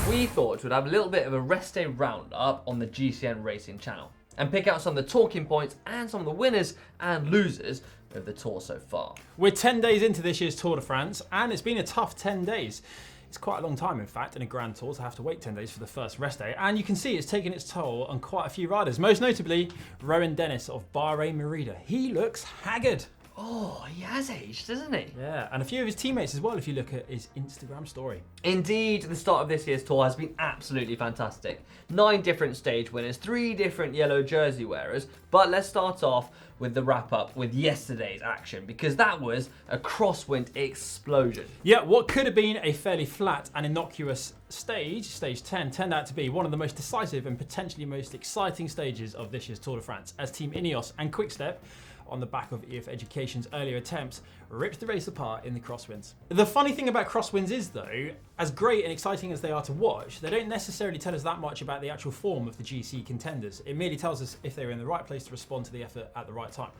we thought we'd have a little bit of a rest day roundup on the GCN Racing channel and pick out some of the talking points and some of the winners and losers of the tour so far. We're 10 days into this year's Tour de France, and it's been a tough 10 days. It's quite a long time, in fact, in a Grand Tour to have to wait 10 days for the first rest day, and you can see it's taken its toll on quite a few riders, most notably Rowan Dennis of Bahrain Merida. He looks haggard. Oh, he has aged, hasn't he? Yeah, and a few of his teammates as well, if you look at his Instagram story. Indeed, the start of this year's tour has been absolutely fantastic. 9 different stage winners, 3 different yellow jersey wearers, but let's start off with the wrap-up with yesterday's action, because that was a crosswind explosion. Yeah, what could have been a fairly flat and innocuous stage 10, turned out to be one of the most decisive and potentially most exciting stages of this year's Tour de France, as Team Ineos and Quick-Step, on the back of EF Education's earlier attempts, ripped the race apart in the crosswinds. The funny thing about crosswinds is, though, as great and exciting as they are to watch, they don't necessarily tell us that much about the actual form of the GC contenders. It merely tells us if they're in the right place to respond to the effort at the right time.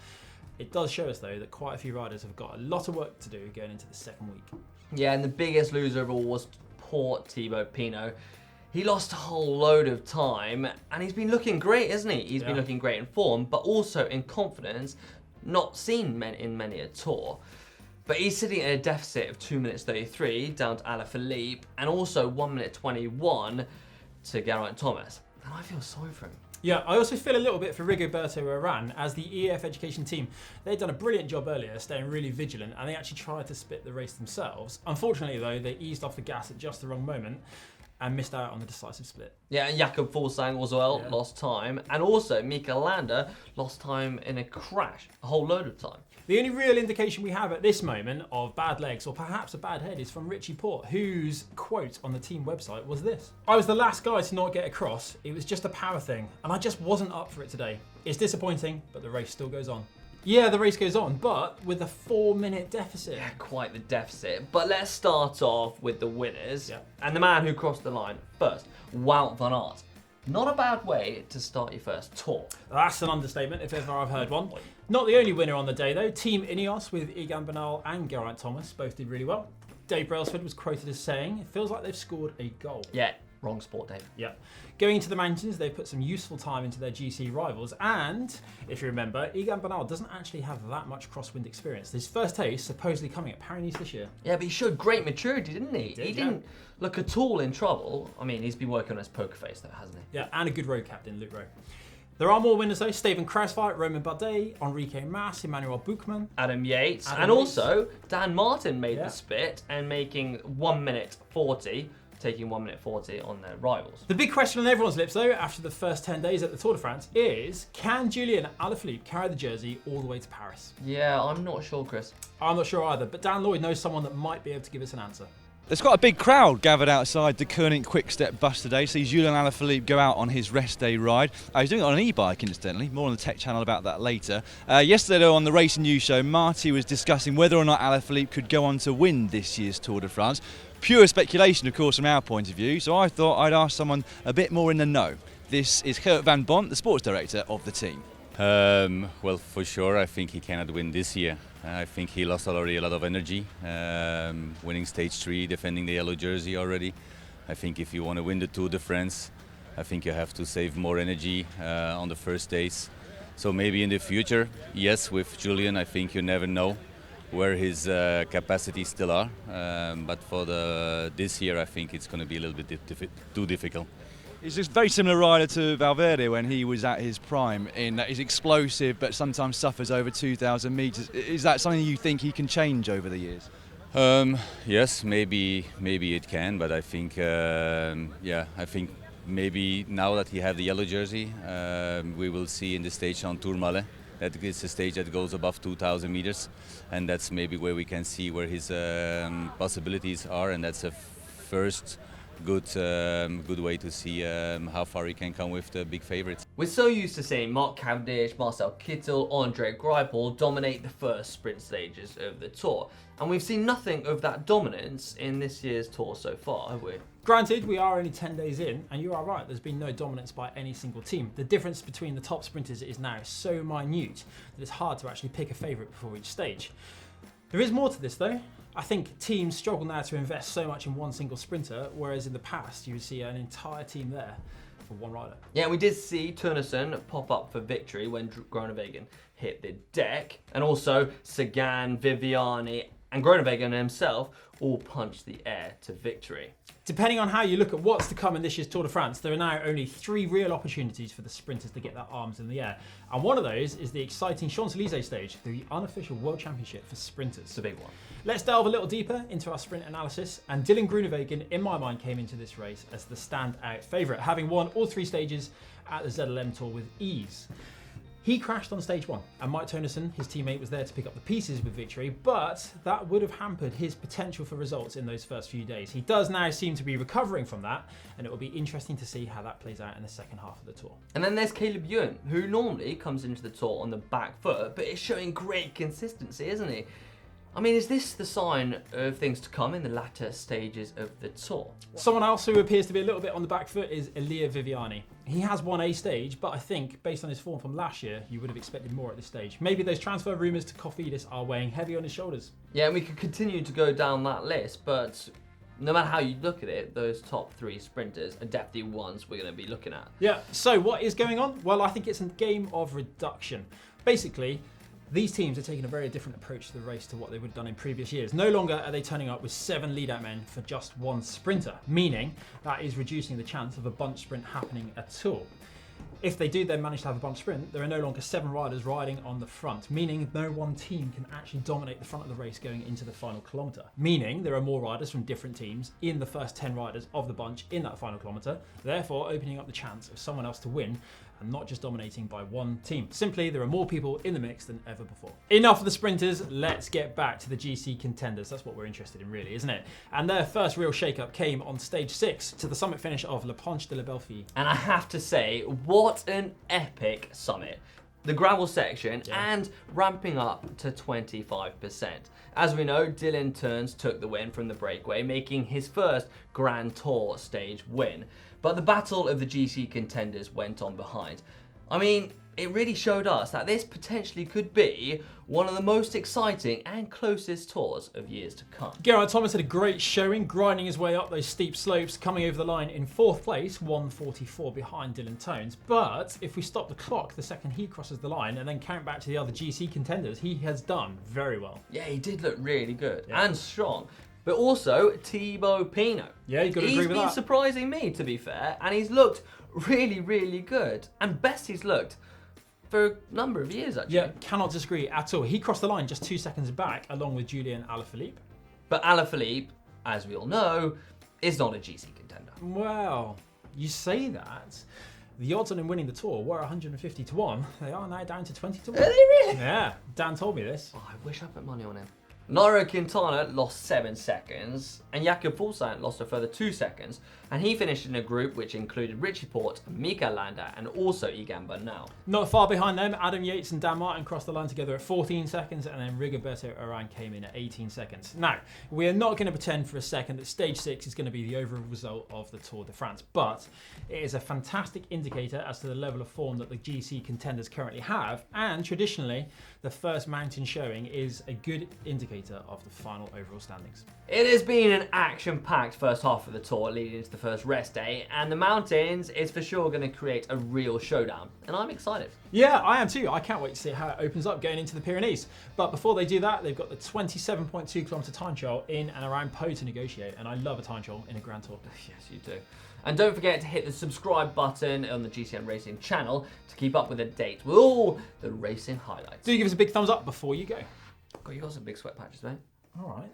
It does show us, though, that quite a few riders have got a lot of work to do going into the second week. Yeah, and the biggest loser of all was poor Thibaut Pinot. He lost a whole load of time, and he's been looking great, isn't he? He's been looking great in form, but also in confidence, not seen in many a tour. But he's sitting at a deficit of 2 minutes 33 down to Alaphilippe, and also 1 minute 21 to Geraint Thomas. And I feel sorry for him. Yeah, I also feel a little bit for Rigoberto Urán, as the EF Education team, they'd done a brilliant job earlier, staying really vigilant, and they actually tried to split the race themselves. Unfortunately, though, they eased off the gas at just the wrong moment and missed out on the decisive split. Yeah, and Jakob Fuglsang as well lost time, and also Mikel Landa lost time in a crash, a whole load of time. The only real indication we have at this moment of bad legs or perhaps a bad head is from Richie Porte, whose quote on the team website was this: "I was the last guy to not get across. It was just a power thing, and I just wasn't up for it today. It's disappointing, but the race still goes on." Yeah, the race goes on, but with a 4-minute deficit. Yeah, quite the deficit. But let's start off with the winners. Yeah. And the man who crossed the line first, Wout van Aert. Not a bad way to start your first tour. That's an understatement, if ever I've heard one. Not the only winner on the day, though. Team Ineos with Egan Bernal and Geraint Thomas both did really well. Dave Brailsford was quoted as saying, "It feels like they've scored a goal." Yeah, wrong sport, Dave. Yeah. Going into the mountains, they put some useful time into their GC rivals, and if you remember, Egan Bernal doesn't actually have that much crosswind experience. His first taste supposedly coming at Paris-Nice this year. Yeah, but he showed great maturity, didn't he? He didn't look at all in trouble. I mean, he's been working on his poker face, though, hasn't he? Yeah, and a good road captain, Luke Rowe. There are more winners, though. Steven Kruijswijk, Romain Bardet, Enrique Mas, Emmanuel Buchmann, Adam Yates, and also Dan Martin made the split and making 1 minute 40. Taking 1 minute 40 on their rivals. The big question on everyone's lips, though, after the first 10 days at the Tour de France is, can Julian Alaphilippe carry the jersey all the way to Paris? Yeah, I'm not sure, Chris. I'm not sure either, but Dan Lloyd knows someone that might be able to give us an answer. There's quite a big crowd gathered outside the Koenig Quick-Step bus today. See Julian Alaphilippe go out on his rest day ride. He's doing it on an e-bike, incidentally. More on the tech channel about that later. Yesterday, though, on the Racing News show, Marty was discussing whether or not Alaphilippe could go on to win this year's Tour de France. Pure speculation, of course, from our point of view, so I thought I'd ask someone a bit more in the know. This is Gert van Bont, the sports director of the team. Well, for sure, I think he cannot win this year. I think he lost already a lot of energy, winning stage 3, defending the yellow jersey already. I think if you want to win the Tour de France, I think you have to save more energy on the first days. So maybe in the future, yes, with Julian, I think you never know where his capacities still are. But for this year, I think it's going to be a little bit too difficult. He's a very similar rider to Valverde when he was at his prime, in that he's explosive but sometimes suffers over 2,000 metres. Is that something you think he can change over the years? Yes, maybe it can, but I think, I think maybe now that he has the yellow jersey, we will see in the stage on Tourmalet. That is a stage that goes above 2,000 meters, and that's maybe where we can see where his possibilities are, and that's a first good way to see how far he can come with the big favourites. We're so used to seeing Mark Cavendish, Marcel Kittel, Andre Greipel dominate the first sprint stages of the Tour, and we've seen nothing of that dominance in this year's Tour so far, have we? Granted, we are only 10 days in, and you are right, there's been no dominance by any single team. The difference between the top sprinters is now so minute that it's hard to actually pick a favourite before each stage. There is more to this, though. I think teams struggle now to invest so much in one single sprinter, whereas in the past you would see an entire team there for one rider. Yeah, we did see Turnison pop up for victory when Groenewegen hit the deck, and also Sagan, Viviani, and Groenewegen himself all punched the air to victory. Depending on how you look at what's to come in this year's Tour de France, there are now only 3 real opportunities for the sprinters to get their arms in the air. And one of those is the exciting Champs-Élysées stage, the unofficial World Championship for sprinters. It's a big one. Let's delve a little deeper into our sprint analysis. And Dylan Groenewegen, in my mind, came into this race as the standout favourite, having won all 3 stages at the ZLM Tour with ease. He crashed on stage 1, and Mike Tonnison, his teammate, was there to pick up the pieces with victory, but that would have hampered his potential for results in those first few days. He does now seem to be recovering from that, and it will be interesting to see how that plays out in the second half of the Tour. And then there's Caleb Ewan, who normally comes into the Tour on the back foot, but is showing great consistency, isn't he? I mean, is this the sign of things to come in the latter stages of the Tour? Someone else who appears to be a little bit on the back foot is Elia Viviani. He has won a stage, but I think, based on his form from last year, you would have expected more at this stage. Maybe those transfer rumours to Cofidis are weighing heavy on his shoulders. Yeah, and we could continue to go down that list, but no matter how you look at it, those top 3 sprinters are definitely ones we're going to be looking at. Yeah, so what is going on? Well, I think it's a game of reduction. Basically, these teams are taking a very different approach to the race to what they would have done in previous years. No longer are they turning up with 7 lead-out men for just 1 sprinter, meaning that is reducing the chance of a bunch sprint happening at all. If they do then manage to have a bunch sprint, there are no longer 7 riders riding on the front, meaning no one team can actually dominate the front of the race going into the final kilometre. Meaning there are more riders from different teams in the first 10 riders of the bunch in that final kilometre, therefore opening up the chance of someone else to win and not just dominating by one team. Simply, there are more people in the mix than ever before. Enough of the sprinters, let's get back to the GC contenders. That's what we're interested in really, isn't it? And their first real shake-up came on stage 6 to the summit finish of La Planche de la Belleville. And I have to say, what an epic summit. The gravel section and ramping up to 25%. As we know, Dylan Teuns took the win from the breakaway, making his first Grand Tour stage win. But the battle of the GC contenders went on behind. I mean, it really showed us that this potentially could be one of the most exciting and closest tours of years to come. Geraint Thomas had a great showing, grinding his way up those steep slopes, coming over the line in 4th place, 1:44 behind Dylan Teuns. But if we stop the clock the second he crosses the line and then count back to the other GC contenders, he has done very well. Yeah, he did look really good and strong. But also Thibaut Pinot. Yeah, you've got to agree with that. He's been surprising me, to be fair, and he's looked really, really good. And best he's looked for a number of years, actually. Yeah, cannot disagree at all. He crossed the line just 2 seconds back, along with Julian Alaphilippe. But Alaphilippe, as we all know, is not a GC contender. Well, you say that. The odds on him winning the Tour were 150 to 1. They are now down to 20 to 1. Are they really? Yeah, Dan told me this. Oh, I wish I put money on him. Nairo Quintana lost 7 seconds, and Jakob Fuglsang lost a further 2 seconds, and he finished in a group which included Richie Porte, Mikael Landa, and also Egan Bernal. Not far behind them, Adam Yates and Dan Martin crossed the line together at 14 seconds, and then Rigoberto Urán came in at 18 seconds. Now, we are not going to pretend for a second that stage 6 is going to be the overall result of the Tour de France, but it is a fantastic indicator as to the level of form that the GC contenders currently have, and traditionally, the first mountain showing is a good indicator of the final overall standings. It has been an action-packed first half of the Tour leading into the first rest day, and the mountains is for sure going to create a real showdown, and I'm excited. Yeah, I am too. I can't wait to see how it opens up going into the Pyrenees. But before they do that, they've got the 27.2 kilometre time trial in and around Pau to negotiate, and I love a time trial in a Grand Tour. Yes, you do. And don't forget to hit the subscribe button on the GCN Racing channel to keep up with the date with all the racing highlights. Do give us a big thumbs up before you go. God, you got some big sweat patches, mate. All right.